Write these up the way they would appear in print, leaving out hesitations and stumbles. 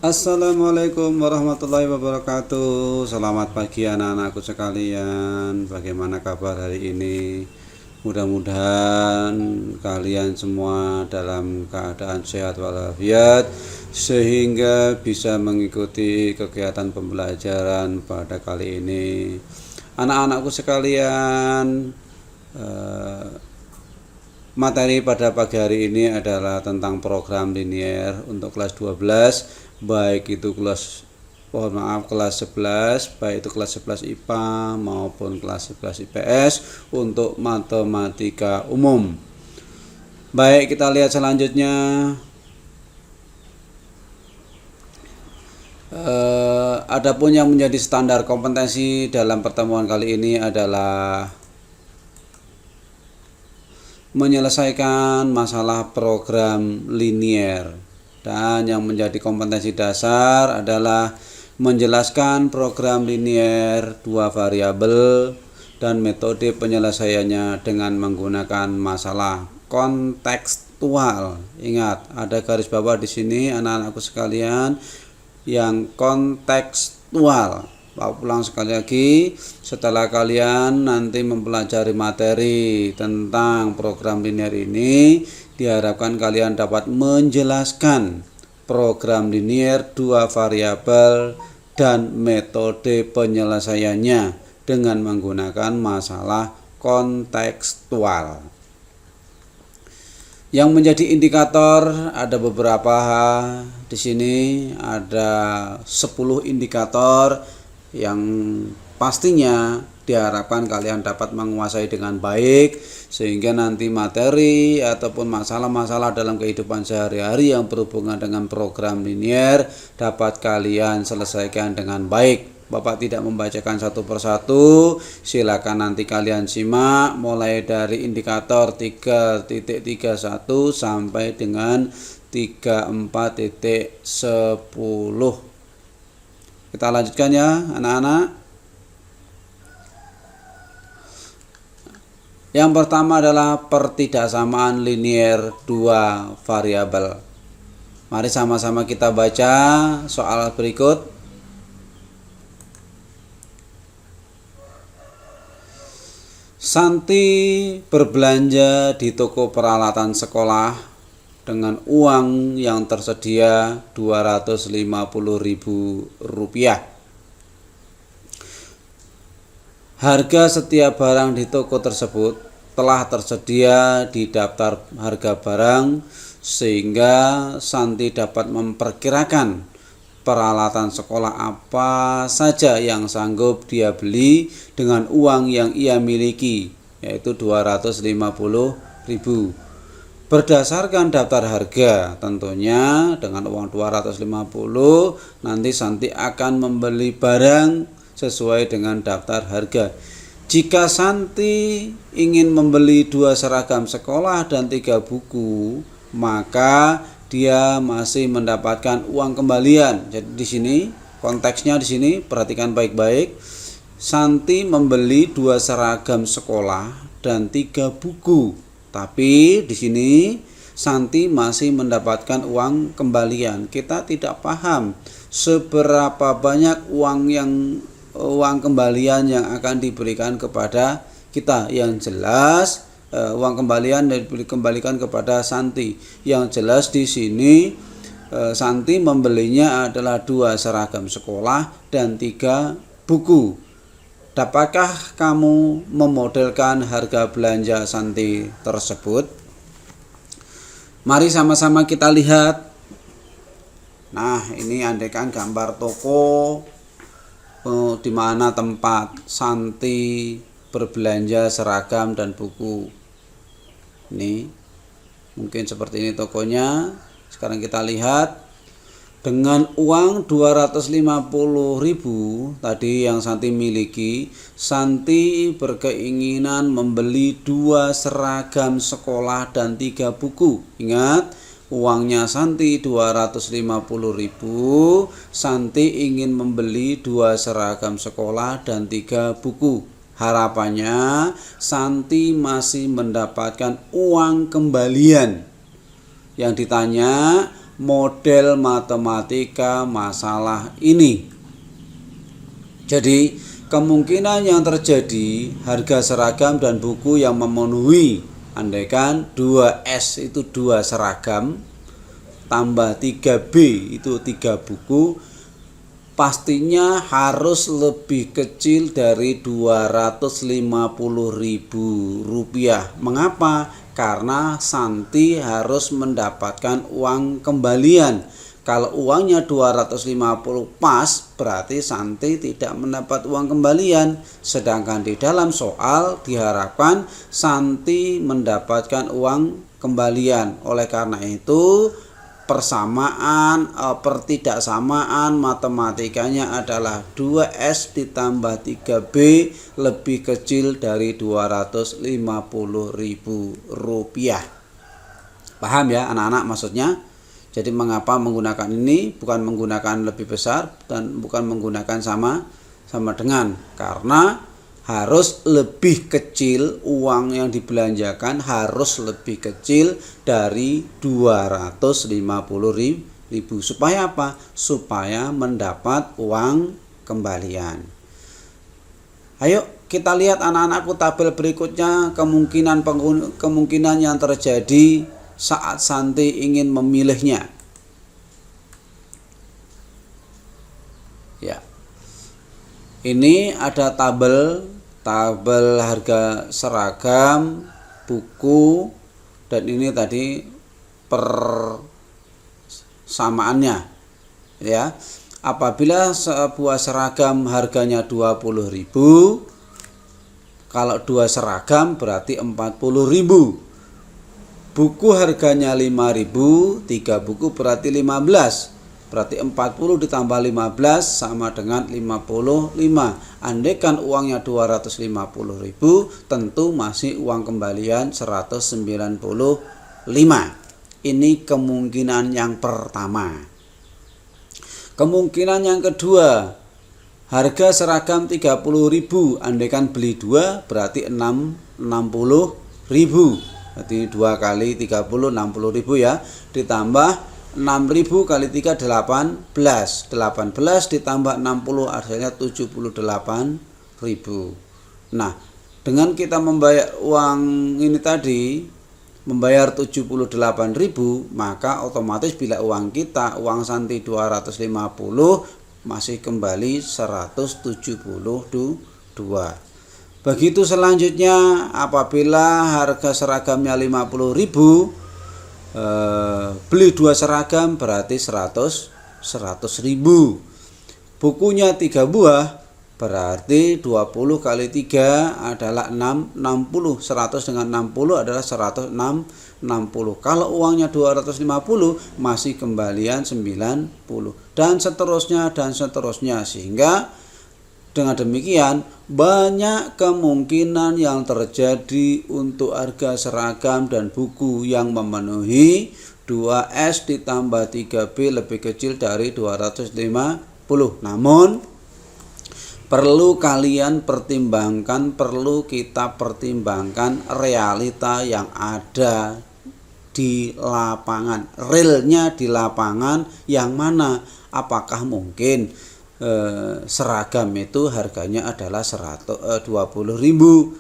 Assalamualaikum warahmatullahi wabarakatuh. Selamat pagi anak-anakku sekalian. Bagaimana kabar hari ini? Mudah-mudahan kalian semua dalam keadaan sehat walafiat sehingga bisa mengikuti kegiatan pembelajaran pada kali ini. Anak-anakku sekalian, materi pada pagi hari ini adalah tentang program linier untuk kelas 12, baik itu kelas 11, baik itu kelas 11 IPA maupun kelas 11 IPS untuk matematika umum. Baik, kita lihat selanjutnya. Adapun yang menjadi standar kompetensi dalam pertemuan kali ini adalah menyelesaikan masalah program linier, dan yang menjadi kompetensi dasar adalah menjelaskan program linier 2 variabel dan metode penyelesaiannya dengan menggunakan masalah kontekstual. Ingat, ada garis bawah di sini anak-anakku sekalian, yang kontekstual. Ulang sekali lagi, setelah kalian nanti mempelajari materi tentang program linier ini, diharapkan kalian dapat menjelaskan program linier 2 variabel dan metode penyelesaiannya dengan menggunakan masalah kontekstual. Yang menjadi indikator ada beberapa. Di sini ada 10 indikator yang pastinya diharapkan kalian dapat menguasai dengan baik, sehingga nanti materi ataupun masalah-masalah dalam kehidupan sehari-hari yang berhubungan dengan program linier dapat kalian selesaikan dengan baik. Bapak tidak membacakan satu persatu, silakan nanti kalian simak mulai dari indikator 3.31 sampai dengan 34.10. Kita lanjutkan ya anak-anak. Yang pertama adalah pertidaksamaan linier 2 variabel. Mari sama-sama kita baca soal berikut. Santi berbelanja di toko peralatan sekolah dengan uang yang tersedia Rp250.000. Harga setiap barang di toko tersebut telah tersedia di daftar harga barang, sehingga Santi dapat memperkirakan peralatan sekolah apa saja yang sanggup dia beli dengan uang yang ia miliki, yaitu Rp250.000. Berdasarkan daftar harga, tentunya dengan uang 250 nanti Santi akan membeli barang sesuai dengan daftar harga. Jika Santi ingin membeli 2 seragam sekolah dan 3 buku, maka dia masih mendapatkan uang kembalian. Jadi di sini konteksnya, di sini perhatikan baik-baik. Santi membeli 2 seragam sekolah dan 3 buku. Tapi di sini Santi masih mendapatkan uang kembalian. Kita tidak paham seberapa banyak uang kembalian yang akan diberikan kepada kita. Yang jelas uang kembalian dikembalikan kepada Santi. Yang jelas di sini Santi membelinya adalah 2 seragam sekolah dan 3 buku. Dapatkah kamu memodelkan harga belanja Santi tersebut? Mari sama-sama kita lihat. Nah, ini andaikan gambar toko di mana tempat Santi berbelanja seragam dan buku. Ini mungkin seperti ini tokonya. Sekarang kita lihat. Dengan uang 250.000 tadi yang Santi miliki, Santi berkeinginan membeli 2 seragam sekolah dan 3 buku. Ingat, uangnya Santi 250.000, Santi ingin membeli 2 seragam sekolah dan 3 buku. Harapannya Santi masih mendapatkan uang kembalian. Yang ditanya, model matematika masalah ini. Jadi kemungkinan yang terjadi harga seragam dan buku yang memenuhi, andaikan 2S itu 2 seragam tambah 3B itu 3 buku, pastinya harus lebih kecil dari Rp250.000. Mengapa? Karena Santi harus mendapatkan uang kembalian. Kalau uangnya 250 pas, berarti Santi tidak mendapat uang kembalian. Sedangkan di dalam soal diharapkan Santi mendapatkan uang kembalian. Oleh karena itu, pertidaksamaan matematikanya adalah 2S ditambah 3B lebih kecil dari Rp250.000. Paham ya anak-anak maksudnya? Jadi mengapa menggunakan ini, bukan menggunakan lebih besar dan bukan menggunakan sama dengan, karena harus lebih kecil, uang yang dibelanjakan harus lebih kecil dari Rp250.000. Supaya apa? Supaya mendapat uang kembalian. Ayo kita lihat anak-anakku tabel berikutnya, kemungkinan yang terjadi saat Santi ingin memilihnya. Ya. Ini ada tabel harga seragam, buku, dan ini tadi persamaannya. Ya. Apabila sebuah seragam harganya 20.000, kalau 2 seragam berarti 40.000. Buku harganya 5.000, 3 buku berarti 15. Berarti 40 ditambah 15 sama dengan 55. Andaikan uangnya 250.000, tentu masih uang kembalian 195. Ini kemungkinan yang pertama. Kemungkinan yang kedua, harga seragam 30.000, andaikan beli 2 berarti 60.000. Berarti 2 kali 30 60.000 ya, ditambah 6.000 kali 3 18 ditambah 60 hasilnya 78.000. Nah, dengan kita membayar uang ini tadi, membayar 78.000, maka otomatis bila uang Santi 250 masih kembali 172. Begitu selanjutnya, apabila harga seragamnya 50.000, beli 2 seragam berarti 100.000. Bukunya 3 buah berarti 20 kali 3 adalah 60. 100 dengan 60 adalah 160. Kalau uangnya 250 masih kembalian 90 dan seterusnya, sehingga dengan demikian banyak kemungkinan yang terjadi untuk harga seragam dan buku yang memenuhi 2S ditambah 3B lebih kecil dari 250. Namun perlu kita pertimbangkan realita yang ada di lapangan. Realnya di lapangan yang mana? Apakah mungkin seragam itu harganya adalah 20.000?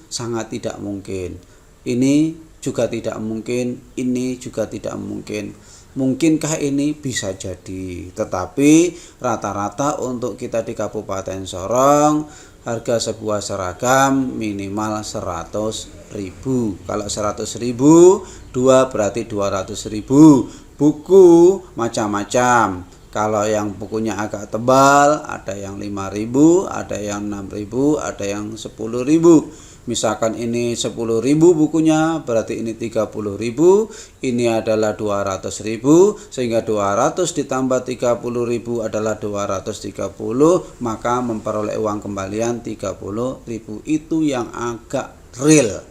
Sangat tidak mungkin. Ini juga tidak mungkin, ini juga tidak mungkin. Mungkinkah ini? Bisa jadi. Tetapi rata-rata untuk kita di Kabupaten Sorong, harga sebuah seragam minimal 100.000. Kalau 100.000, 2 berarti 200.000. Buku macam-macam. Kalau yang bukunya agak tebal, ada yang 5.000, ada yang 6.000, ada yang 10.000. Misalkan ini 10.000 bukunya, berarti ini 30.000, ini adalah 200.000, sehingga 200 ditambah 30.000 adalah 230, maka memperoleh uang kembalian 30.000. Itu yang agak real.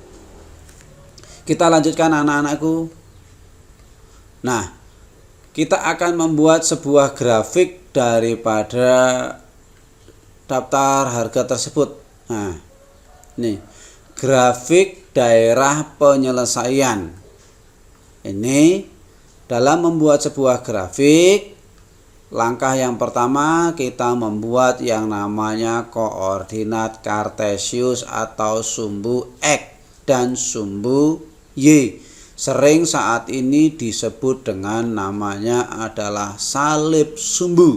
Kita lanjutkan anak-anakku. Nah, kita akan membuat sebuah grafik daripada daftar harga tersebut. Nah, ini grafik daerah penyelesaian. Ini Dalam membuat sebuah grafik, langkah yang pertama kita membuat yang namanya koordinat kartesius atau sumbu X dan sumbu Y. Sering saat ini disebut dengan namanya adalah salib sumbu.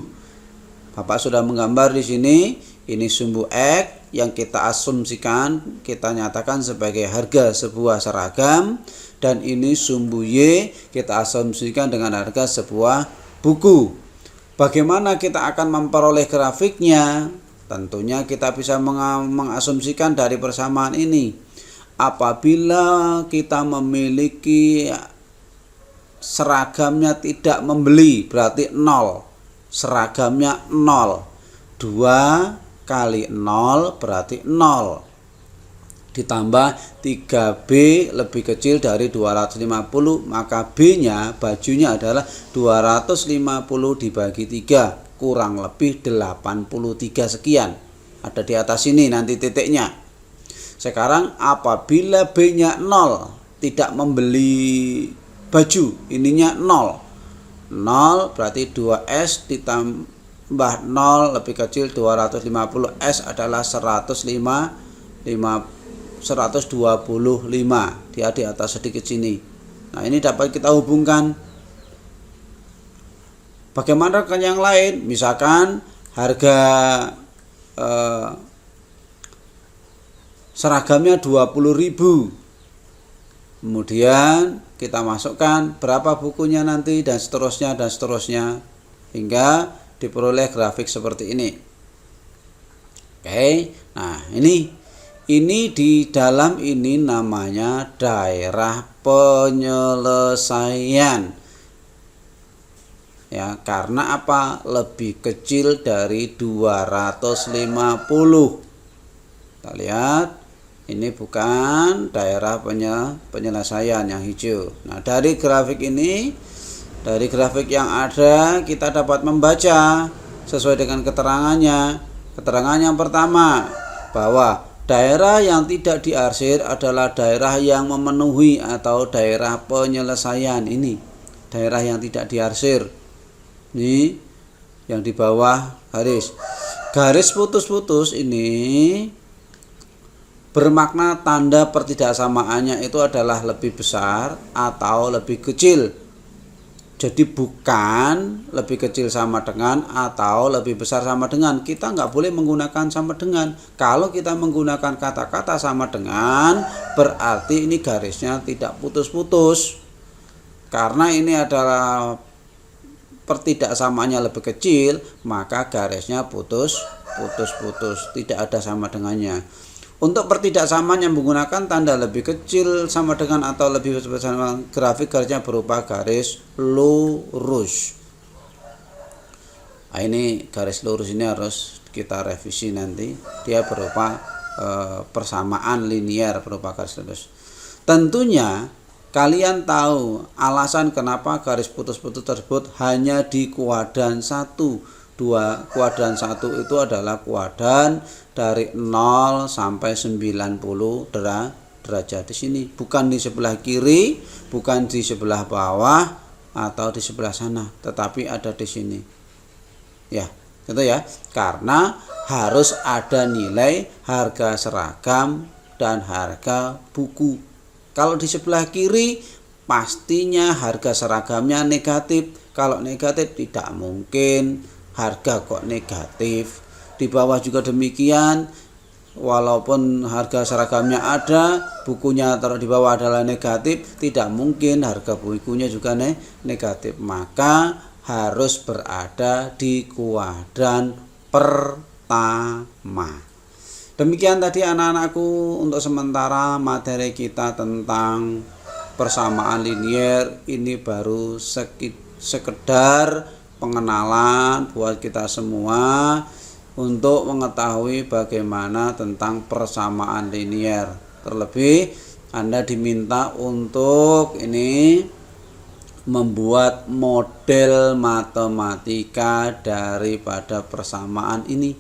Bapak sudah menggambar di sini, ini sumbu X yang kita asumsikan, kita nyatakan sebagai harga sebuah seragam, dan ini sumbu Y kita asumsikan dengan harga sebuah buku. Bagaimana kita akan memperoleh grafiknya? Tentunya kita bisa mengasumsikan dari persamaan ini. Apabila kita memiliki seragamnya tidak membeli, berarti 0. Seragamnya 0. 2 kali 0 berarti 0. Ditambah 3B lebih kecil dari 250, maka B-nya, bajunya adalah 250 dibagi 3, kurang lebih 83 sekian. Ada di atas sini nanti titiknya. Sekarang apabila B-nya 0, tidak membeli baju, ininya 0. 0 berarti 2S ditambah 0 lebih kecil 250, S adalah 125, dia di atas sedikit sini. Nah, ini dapat kita hubungkan. Bagaimana dengan yang lain? Misalkan harga seragamnya 20.000. Kemudian kita masukkan berapa bukunya nanti dan seterusnya hingga diperoleh grafik seperti ini. Oke. Nah, ini di dalam ini namanya daerah penyelesaian. Ya, karena apa? Lebih kecil dari 250. Kita lihat, ini bukan daerah penyelesaian yang hijau. Nah, dari grafik ini, dari grafik yang ada, kita dapat membaca sesuai dengan keterangannya. Keterangan yang pertama, bahwa daerah yang tidak diarsir adalah daerah yang memenuhi atau daerah penyelesaian. Ini daerah yang tidak diarsir. Ini yang di bawah garis putus-putus ini bermakna tanda pertidaksamaannya itu adalah lebih besar atau lebih kecil. Jadi bukan lebih kecil sama dengan atau lebih besar sama dengan. Kita nggak boleh menggunakan sama dengan. Kalau kita menggunakan kata-kata sama dengan, berarti ini garisnya tidak putus-putus. Karena ini adalah pertidaksamaannya lebih kecil, maka garisnya putus-putus, tidak ada sama dengannya. Untuk pertidaksamaan yang menggunakan tanda lebih kecil sama dengan atau lebih besar sama, grafik garisnya berupa garis lurus. Nah, ini garis lurus ini harus kita revisi nanti. Dia berupa persamaan linier berupa garis lurus. Tentunya kalian tahu alasan kenapa garis putus-putus tersebut hanya di kuadran 1. Kuadran 1 itu adalah kuadran dari 0 sampai 90 derajat di sini, bukan di sebelah kiri, bukan di sebelah bawah atau di sebelah sana, tetapi ada di sini. Ya, gitu ya. Karena harus ada nilai harga seragam dan harga buku. Kalau di sebelah kiri pastinya harga seragamnya negatif. Kalau negatif tidak mungkin harga kok negatif. Di bawah juga demikian, walaupun harga seragamnya ada, bukunya taruh di bawah adalah negatif, tidak mungkin harga bukunya juga negatif. Maka harus berada di kuadran pertama. Demikian tadi anak-anakku untuk sementara materi kita tentang persamaan linier. Ini baru sekedar pengenalan buat kita semua untuk mengetahui bagaimana tentang persamaan linier. Terlebih Anda diminta untuk ini membuat model matematika daripada persamaan ini.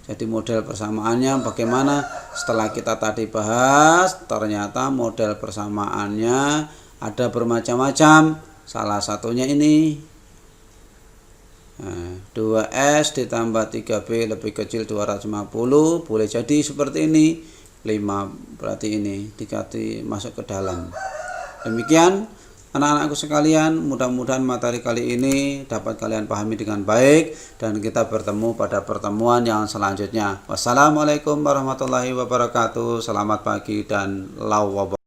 Jadi model persamaannya bagaimana? Setelah kita tadi bahas, ternyata model persamaannya ada bermacam-macam. Salah satunya ini 2S ditambah 3B lebih kecil 250, boleh jadi seperti ini. 5 berarti ini dikati masuk ke dalam. Demikian anak-anakku sekalian, mudah-mudahan materi kali ini dapat kalian pahami dengan baik, dan kita bertemu pada pertemuan yang selanjutnya. Wassalamualaikum warahmatullahi wabarakatuh. Selamat pagi dan lau wabarakatuh.